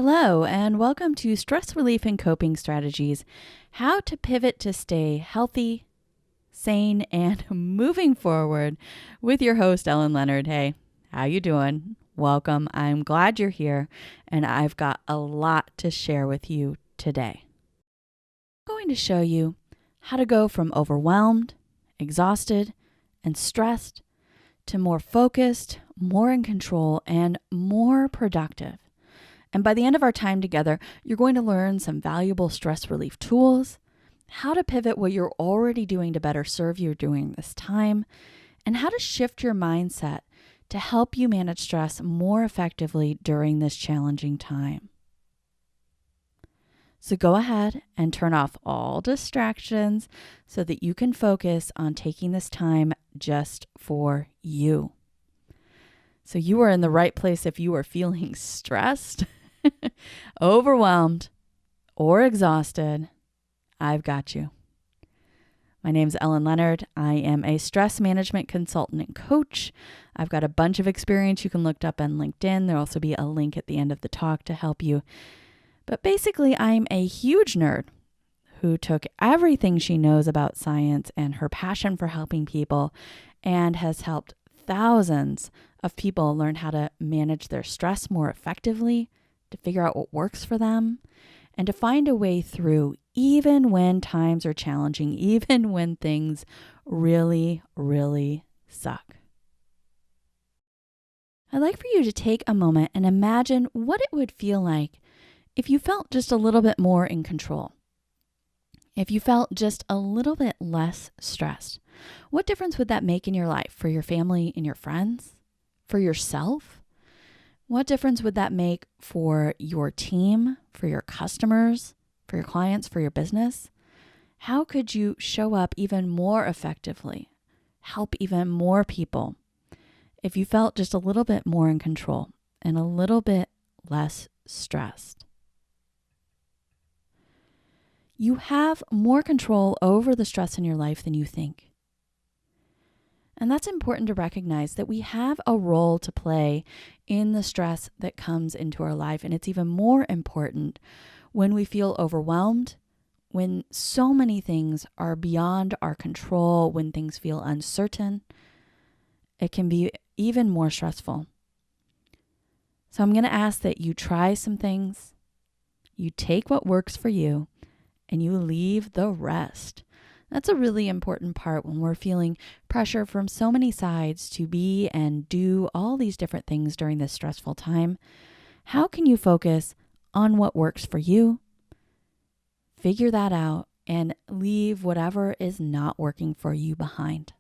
Hello, and welcome to Stress Relief and Coping Strategies, how to pivot to stay healthy, sane, and moving forward with your host, Leonard. Hey, how you doing? Welcome. I'm glad you're here, and I've got a lot to share with you today. I'm going to show you how to go from overwhelmed, exhausted, and stressed to more focused, more in control, and more productive. And by the end of our time together, you're going to learn some valuable stress relief tools, how to pivot what you're already doing to better serve you during this time, and how to shift your mindset to help you manage stress more effectively during this challenging time. So go ahead and turn off all distractions so that you can focus on taking this time just for you. So you are in the right place if you are feeling stressed, overwhelmed, or exhausted. I've got you. My name's Leonard. I am a stress management consultant and coach. I've got a bunch of experience you can look up on LinkedIn. There'll also be a link at the end of the talk to help you. But basically, I'm a huge nerd who took everything she knows about science and her passion for helping people and has helped thousands of people learn how to manage their stress more effectively, to figure out what works for them, and to find a way through even when times are challenging, even when things really, really suck. I'd like for you to take a moment and imagine what it would feel like if you felt just a little bit more in control. If you felt just a little bit less stressed. What difference would that make in your life, for your family and your friends, for yourself? What difference would that make for your team, for your customers, for your clients, for your business? How could you show up even more effectively, help even more people if you felt just a little bit more in control and a little bit less stressed? You have more control over the stress in your life than you think. And that's important to recognize, that we have a role to play in the stress that comes into our life. And it's even more important when we feel overwhelmed, when so many things are beyond our control, when things feel uncertain. It can be even more stressful. So I'm going to ask that you try some things, you take what works for you, and you leave the rest. That's a really important part when we're feeling pressure from so many sides to be and do all these different things during this stressful time. How can you focus on what works for you, figure that out, and leave whatever is not working for you behind?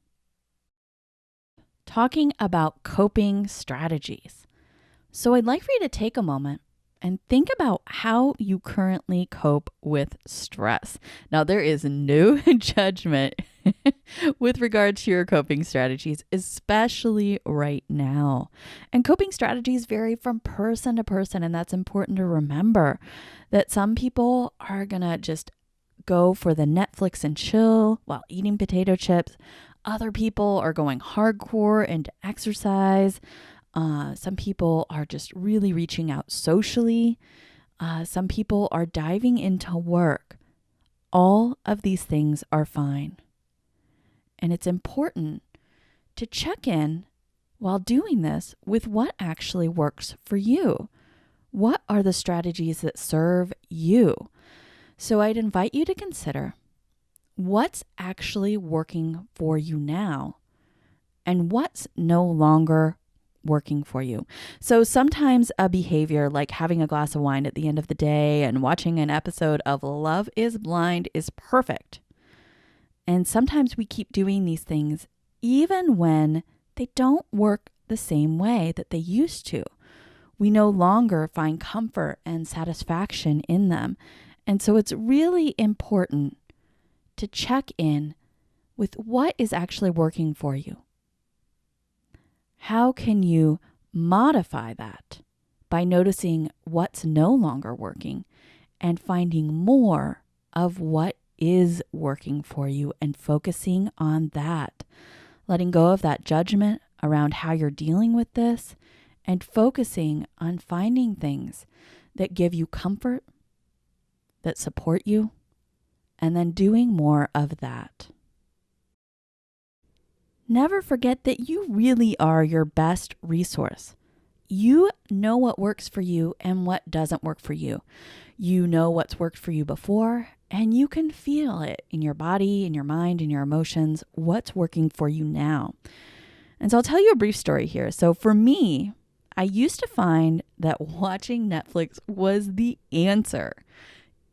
Talking about coping strategies. So I'd like for you to take a moment and think about how you currently cope with stress. Now, there is no judgment with regard to your coping strategies, especially right now. And coping strategies vary from person to person, and that's important to remember, that some people are going to just go for the Netflix and chill while eating potato chips. Other people are going hardcore into exercise. Some people are just really reaching out socially. Some people are diving into work. All of these things are fine. And it's important to check in while doing this with what actually works for you. What are the strategies that serve you? So I'd invite you to consider what's actually working for you now and what's no longer working for you. So sometimes a behavior like having a glass of wine at the end of the day and watching an episode of Love is Blind is perfect. And sometimes we keep doing these things even when they don't work the same way that they used to. We no longer find comfort and satisfaction in them. And so it's really important to check in with what is actually working for you. How can you modify that by noticing what's no longer working and finding more of what is working for you and focusing on that? Letting go of that judgment around how you're dealing with this and focusing on finding things that give you comfort, that support you, and then doing more of that. Never forget that you really are your best resource. You know what works for you and what doesn't work for you. You know what's worked for you before, and you can feel it in your body, in your mind, in your emotions, what's working for you now. And so I'll tell you a brief story here. So for me, I used to find that watching Netflix was the answer.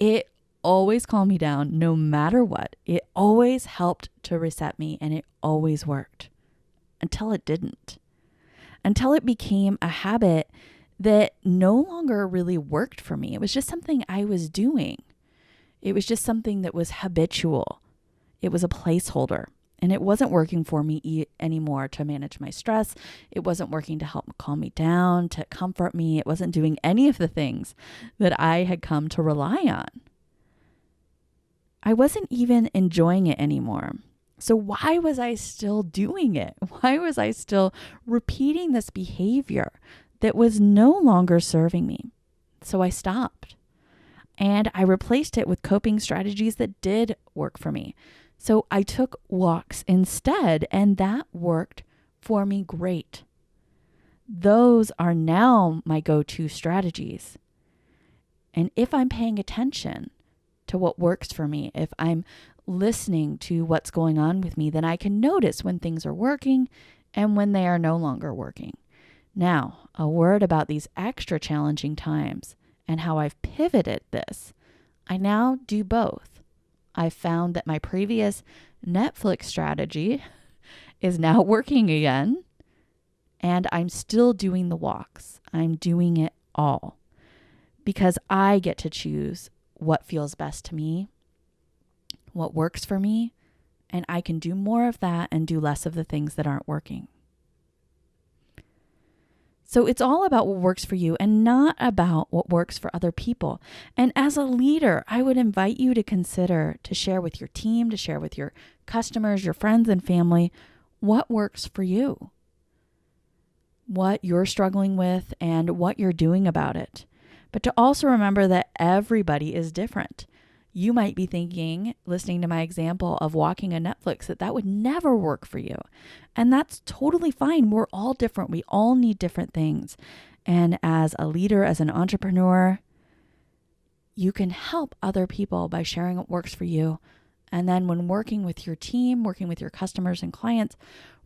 It always calmed me down no matter what. It always helped to reset me, and it always worked until it didn't. Until it became a habit that no longer really worked for me. It was just something I was doing. It was just something that was habitual. It was a placeholder, and it wasn't working for me anymore to manage my stress. It wasn't working to help calm me down, to comfort me. It wasn't doing any of the things that I had come to rely on. I wasn't even enjoying it anymore. So why was I still doing it? Why was I still repeating this behavior that was no longer serving me? So I stopped, and I replaced it with coping strategies that did work for me. So I took walks instead, and that worked for me great. Those are now my go-to strategies. And if I'm paying attention to what works for me, if I'm listening to what's going on with me, then I can notice when things are working and when they are no longer working. Now, a word about these extra challenging times and how I've pivoted this. I now do both. I've found that my previous Netflix strategy is now working again, and I'm still doing the walks. I'm doing it all because I get to choose what feels best to me, what works for me, and I can do more of that and do less of the things that aren't working. So it's all about what works for you and not about what works for other people. And as a leader, I would invite you to consider to share with your team, to share with your customers, your friends and family, what works for you, what you're struggling with, and what you're doing about it. But to also remember that everybody is different. You might be thinking, listening to my example of walking a Netflix, that would never work for you. And that's totally fine. We're all different. We all need different things. And as a leader, as an entrepreneur, you can help other people by sharing what works for you. And then when working with your team, working with your customers and clients,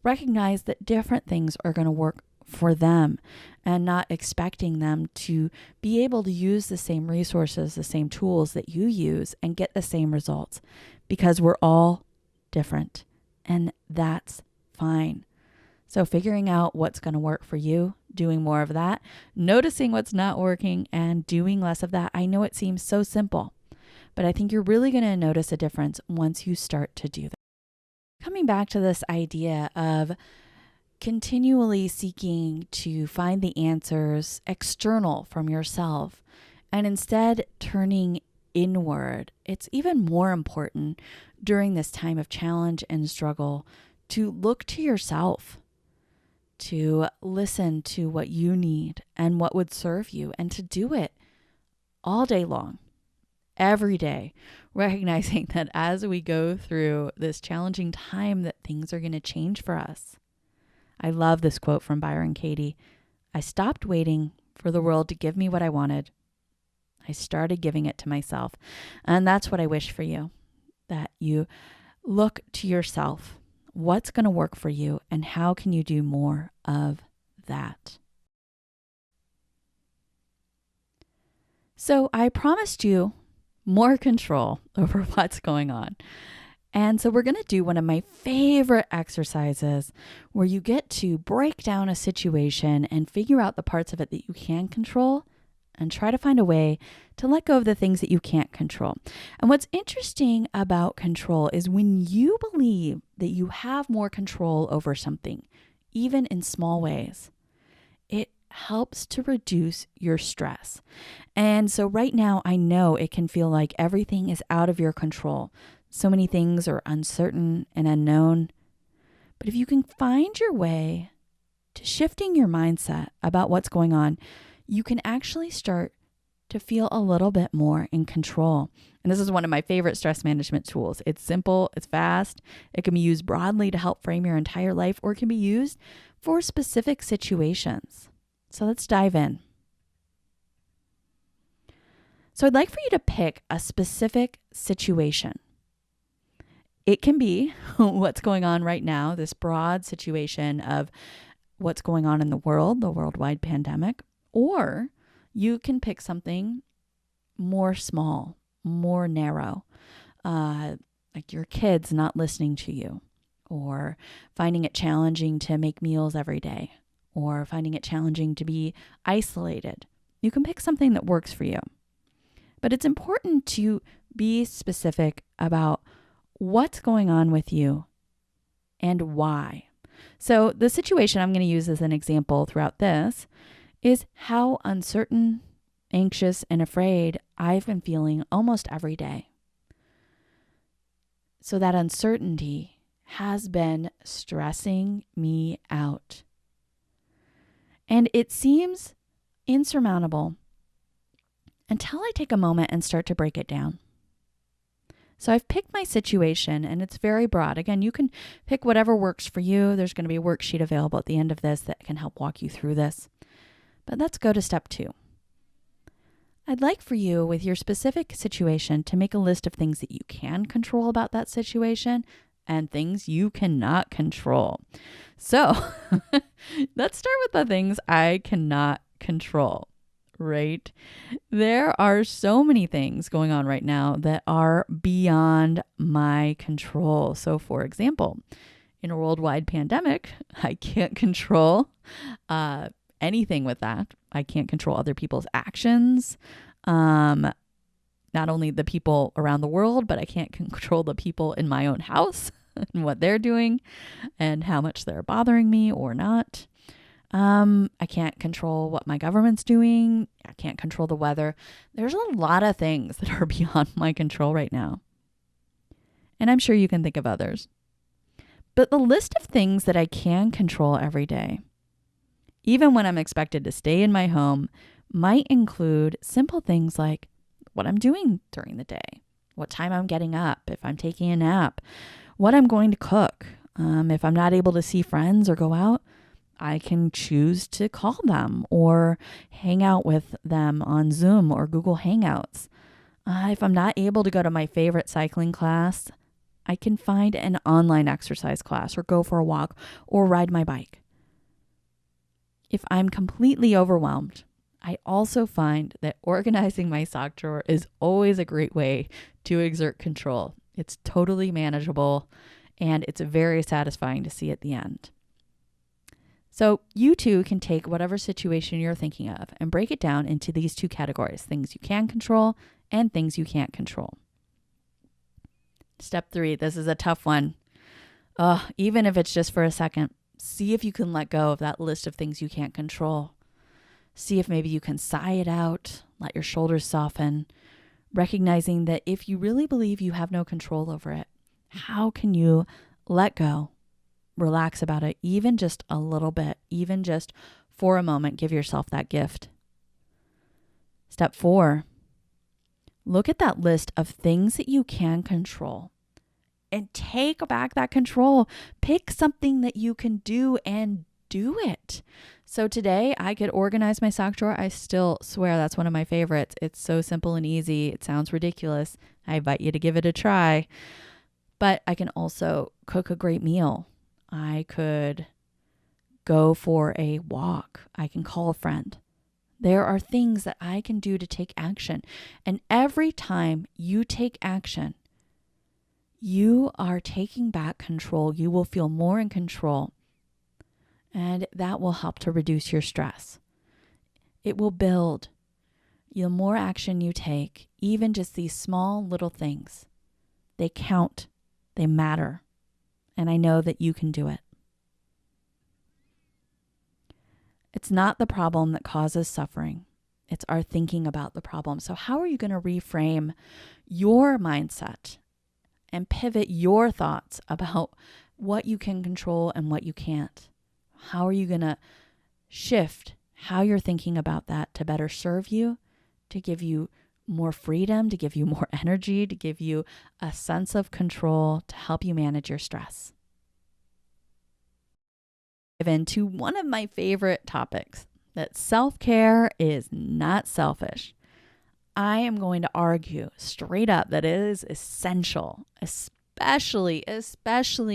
recognize that different things are going to work for them and not expecting them to be able to use the same resources, the same tools that you use and get the same results, because we're all different and that's fine. So figuring out what's going to work for you, doing more of that, noticing what's not working and doing less of that. I know it seems so simple, but I think you're really going to notice a difference once you start to do that. Coming back to this idea of continually seeking to find the answers external from yourself and instead turning inward, it's even more important during this time of challenge and struggle to look to yourself, to listen to what you need and what would serve you, and to do it all day long, every day, recognizing that as we go through this challenging time that things are going to change for us. I love this quote from Byron Katie. I stopped waiting for the world to give me what I wanted. I started giving it to myself. And that's what I wish for you, that you look to yourself. What's going to work for you and how can you do more of that? So I promised you more control over what's going on. And so we're going to do one of my favorite exercises where you get to break down a situation and figure out the parts of it that you can control and try to find a way to let go of the things that you can't control. And what's interesting about control is when you believe that you have more control over something, even in small ways, it helps to reduce your stress. And so right now, I know it can feel like everything is out of your control. So many things are uncertain and unknown. But if you can find your way to shifting your mindset about what's going on, you can actually start to feel a little bit more in control. And this is one of my favorite stress management tools. It's simple, it's fast, it can be used broadly to help frame your entire life, or it can be used for specific situations. So let's dive in. So I'd like for you to pick a specific situation. It can be what's going on right now, this broad situation of what's going on in the world, the worldwide pandemic, or you can pick something more small, more narrow, like your kids not listening to you, or finding it challenging to make meals every day, or finding it challenging to be isolated. You can pick something that works for you. But it's important to be specific about what's going on with you and why. So the situation I'm going to use as an example throughout this is how uncertain, anxious, and afraid I've been feeling almost every day. So that uncertainty has been stressing me out. And it seems insurmountable until I take a moment and start to break it down. So I've picked my situation, and it's very broad. Again, you can pick whatever works for you. There's going to be a worksheet available at the end of this that can help walk you through this. But let's go to step 2. I'd like for you, with your specific situation, to make a list of things that you can control about that situation and things you cannot control. So let's start with the things I cannot control, right? There are so many things going on right now that are beyond my control. So for example, in a worldwide pandemic, I can't control anything with that. I can't control other people's actions. Not only the people around the world, but I can't control the people in my own house and what they're doing and how much they're bothering me or not. I can't control what my government's doing. I can't control the weather. There's a lot of things that are beyond my control right now. And I'm sure you can think of others. But the list of things that I can control every day, even when I'm expected to stay in my home, might include simple things like what I'm doing during the day, what time I'm getting up, if I'm taking a nap, what I'm going to cook. If I'm not able to see friends or go out, I can choose to call them or hang out with them on Zoom or Google Hangouts. If I'm not able to go to my favorite cycling class, I can find an online exercise class or go for a walk or ride my bike. If I'm completely overwhelmed, I also find that organizing my sock drawer is always a great way to exert control. It's totally manageable and it's very satisfying to see at the end. So you too can take whatever situation you're thinking of and break it down into these 2 categories, things you can control and things you can't control. Step 3, this is a tough one. Even if it's just for a second, see if you can let go of that list of things you can't control. See if maybe you can sigh it out, let your shoulders soften, recognizing that if you really believe you have no control over it, how can you let go? Relax about it, even just a little bit, even just for a moment, give yourself that gift. Step 4, look at that list of things that you can control and take back that control. Pick something that you can do and do it. So today I could organize my sock drawer. I still swear that's one of my favorites. It's so simple and easy. It sounds ridiculous. I invite you to give it a try. But I can also cook a great meal. I could go for a walk. I can call a friend. There are things that I can do to take action. And every time you take action, you are taking back control. You will feel more in control. And that will help to reduce your stress. It will build. The more action you take, even just these small little things, they count. They matter. And I know that you can do it. It's not the problem that causes suffering. It's our thinking about the problem. So how are you going to reframe your mindset and pivot your thoughts about what you can control and what you can't? How are you going to shift how you're thinking about that to better serve you to give you more freedom, to give you more energy, to give you a sense of control, to help you manage your stress. Into one of my favorite topics, that self-care is not selfish. I am going to argue straight up that it is essential, especially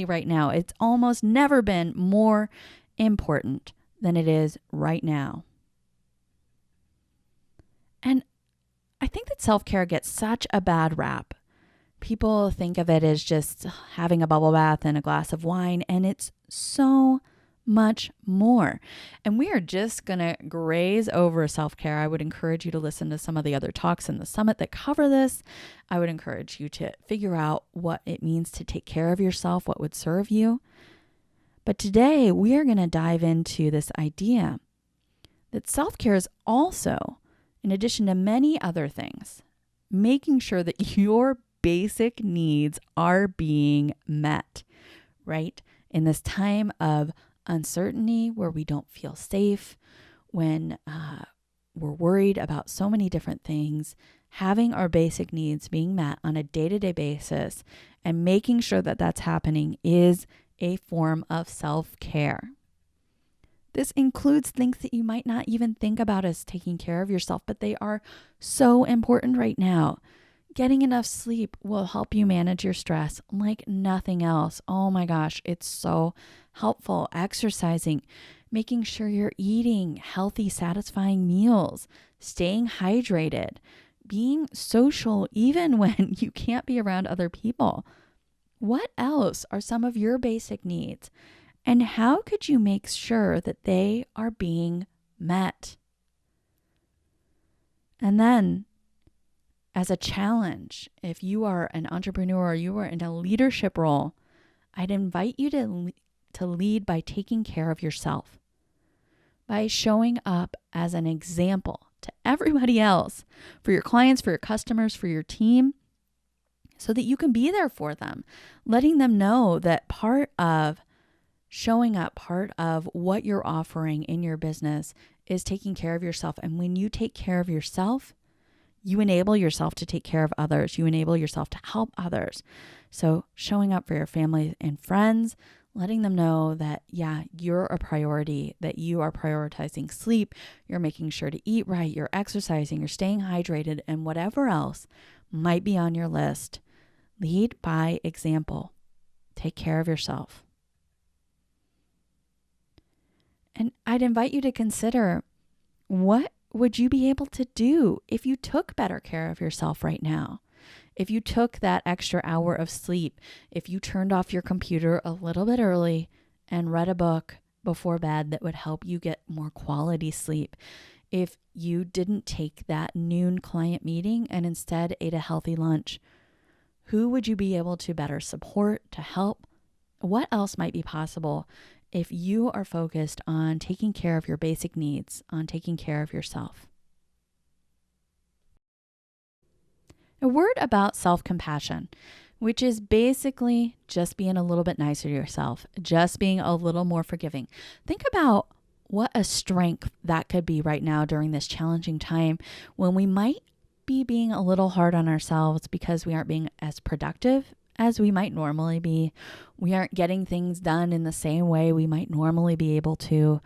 right now. It's almost never been more important than it is right now. And I think that self-care gets such a bad rap. People think of it as just having a bubble bath and a glass of wine, and it's so much more. And we are just going to graze over self-care. I would encourage you to listen to some of the other talks in the summit that cover this. I would encourage you to figure out what it means to take care of yourself, what would serve you. But today we are going to dive into this idea that self-care is also, in addition to many other things, making sure that your basic needs are being met, right? In this time of uncertainty where we don't feel safe, when we're worried about so many different things, having our basic needs being met on a day-to-day basis and making sure that that's happening is a form of self-care. This includes things that you might not even think about as taking care of yourself, but they are so important right now. Getting enough sleep will help you manage your stress like nothing else. Oh my gosh, it's so helpful. Exercising, making sure you're eating healthy, satisfying meals, staying hydrated, being social even when you can't be around other people. What else are some of your basic needs? And how could you make sure that they are being met? And then, as a challenge, if you are an entrepreneur or you are in a leadership role, I'd invite you to lead by taking care of yourself, by showing up as an example to everybody else, for your clients, for your customers, for your team, so that you can be there for them, letting them know that part of showing up, part of what you're offering in your business is taking care of yourself. And when you take care of yourself, you enable yourself to take care of others. You enable yourself to help others. So showing up for your family and friends, letting them know that, yeah, you're a priority, that you are prioritizing sleep, you're making sure to eat right, you're exercising, you're staying hydrated, and whatever else might be on your list. Lead by example. Take care of yourself. And I'd invite you to consider, what would you be able to do if you took better care of yourself right now? If you took that extra hour of sleep, if you turned off your computer a little bit early and read a book before bed that would help you get more quality sleep, if you didn't take that noon client meeting and instead ate a healthy lunch, who would you be able to better support, to help? What else might be possible if you are focused on taking care of your basic needs, on taking care of yourself? A word about self-compassion, which is basically just being a little bit nicer to yourself, just being a little more forgiving. Think about what a strength that could be right now during this challenging time when we might be being a little hard on ourselves because we aren't being as productive as we might normally be. We aren't getting things done in the same way we might normally be able to.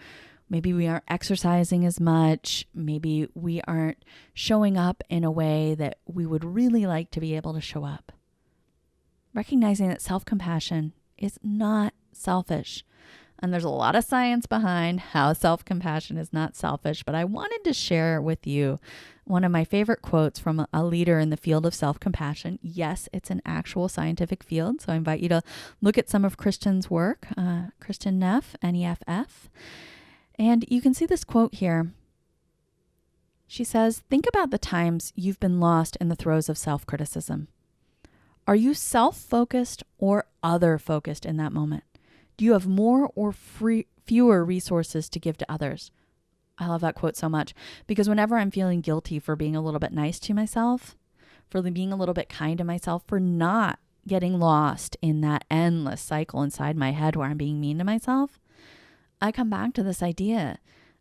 Maybe we aren't exercising as much. Maybe we aren't showing up in a way that we would really like to be able to show up. Recognizing that self-compassion is not selfish. And there's a lot of science behind how self-compassion is not selfish, but I wanted to share with you one of my favorite quotes from a leader in the field of self-compassion. Yes, it's an actual scientific field, so I invite you to look at some of Kristen's work, Kristen Neff, N-E-F-F. And you can see this quote here. She says, "Think about the times you've been lost in the throes of self-criticism. Are you self-focused or other-focused in that moment? Do you have more or fewer resources to give to others?" I love that quote so much because whenever I'm feeling guilty for being a little bit nice to myself, for being a little bit kind to myself, for not getting lost in that endless cycle inside my head where I'm being mean to myself, I come back to this idea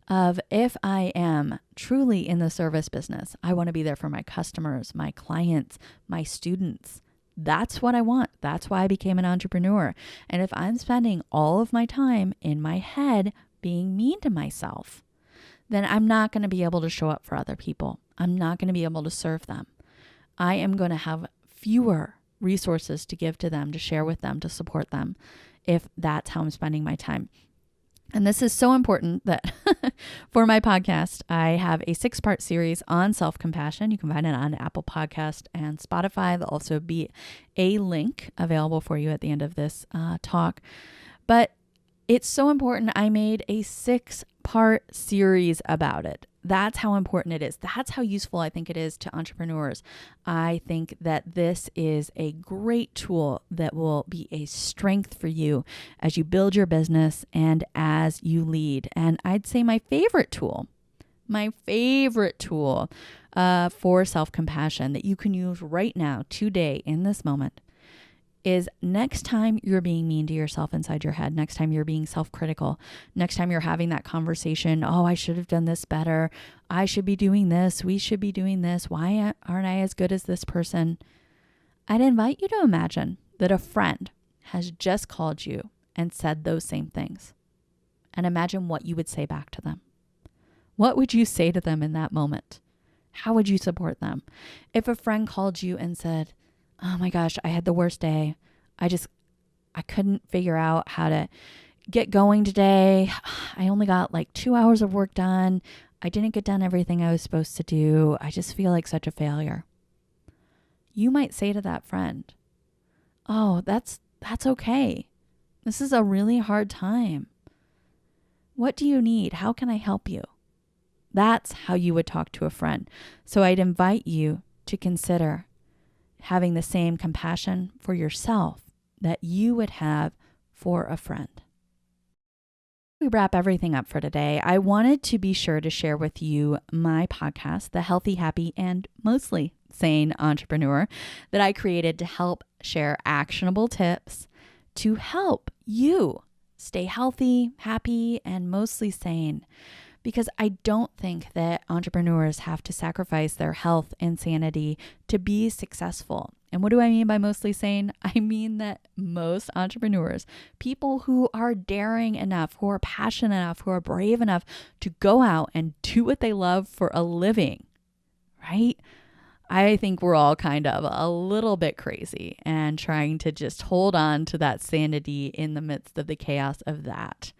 of if I am truly in the service business, I want to be there for my customers, my clients, my students. That's what I want. That's why I became an entrepreneur. And if I'm spending all of my time in my head being mean to myself, then I'm not going to be able to show up for other people. I'm not going to be able to serve them. I am going to have fewer resources to give to them, to share with them, to support them, if that's how I'm spending my time. And this is so important that for my podcast, I have a 6-part series on self-compassion. You can find it on Apple Podcast and Spotify. There'll also be a link available for you at the end of this talk. But it's so important. I made a 6-part series about it. That's how important it is. That's how useful I think it is to entrepreneurs. I think that this is a great tool that will be a strength for you as you build your business and as you lead. And I'd say my favorite tool for self-compassion that you can use right now, today, in this moment, is next time you're being mean to yourself inside your head, next time you're being self-critical, next time you're having that conversation, oh, I should have done this better, I should be doing this, we should be doing this, why aren't I as good as this person? I'd invite you to imagine that a friend has just called you and said those same things. And imagine what you would say back to them. What would you say to them in that moment? How would you support them? If a friend called you and said, oh my gosh, I had the worst day. I couldn't figure out how to get going today. I only got like 2 hours of work done. I didn't get done everything I was supposed to do. I just feel like such a failure. You might say to that friend, oh, that's okay. This is a really hard time. What do you need? How can I help you? That's how you would talk to a friend. So I'd invite you to consider having the same compassion for yourself that you would have for a friend. We wrap everything up for today. I wanted to be sure to share with you my podcast, The Healthy, Happy, and Mostly Sane Entrepreneur, that I created to help share actionable tips to help you stay healthy, happy, and mostly sane. Because I don't think that entrepreneurs have to sacrifice their health and sanity to be successful. And what do I mean by mostly sane? I mean that most entrepreneurs, people who are daring enough, who are passionate enough, who are brave enough to go out and do what they love for a living, right? I think we're all kind of a little bit crazy and trying to just hold on to that sanity in the midst of the chaos of that.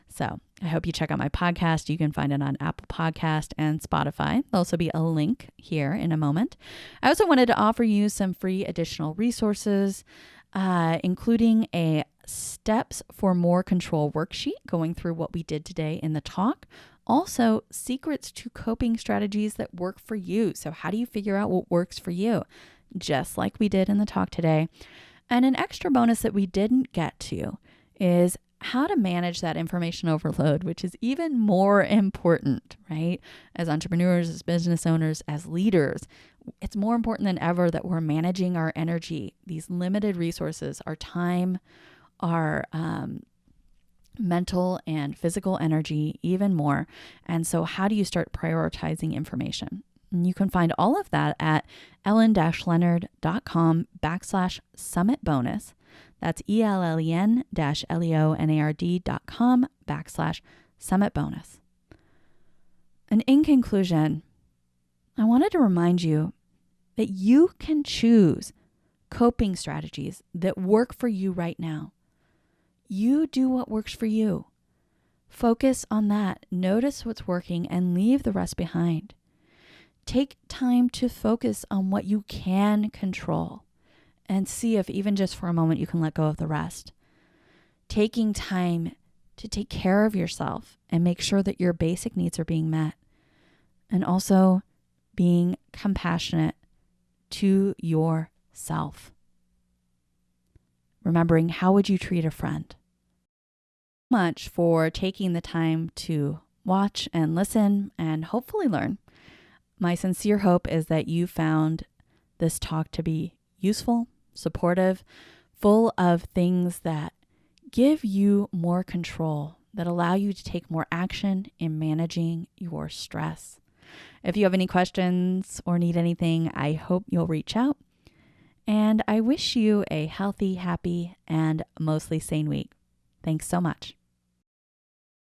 So I hope you check out my podcast. You can find it on Apple Podcast and Spotify. There'll also be a link here in a moment. I also wanted to offer you some free additional resources, including a Steps for More Control worksheet going through what we did today in the talk. Also, secrets to coping strategies that work for you. So how do you figure out what works for you? Just like we did in the talk today. And an extra bonus that we didn't get to is how to manage that information overload, which is even more important, right? As entrepreneurs, as business owners, as leaders, it's more important than ever that we're managing our energy, these limited resources, our time, our mental and physical energy, even more. And so how do you start prioritizing information? And you can find all of that at ellen-leonard.com/summit bonus. That's ELLEN-LEONARD.com/summit bonus. And in conclusion, I wanted to remind you that you can choose coping strategies that work for you right now. You do what works for you. Focus on that. Notice what's working and leave the rest behind. Take time to focus on what you can control and see if even just for a moment you can let go of the rest. Taking time to take care of yourself and make sure that your basic needs are being met. And also being compassionate to yourself. Remembering, how would you treat a friend? Much for taking the time to watch and listen and hopefully learn. My sincere hope is that you found this talk to be useful, supportive, full of things that give you more control, that allow you to take more action in managing your stress. If you have any questions or need anything, I hope you'll reach out. And I wish you a healthy, happy, and mostly sane week. Thanks so much.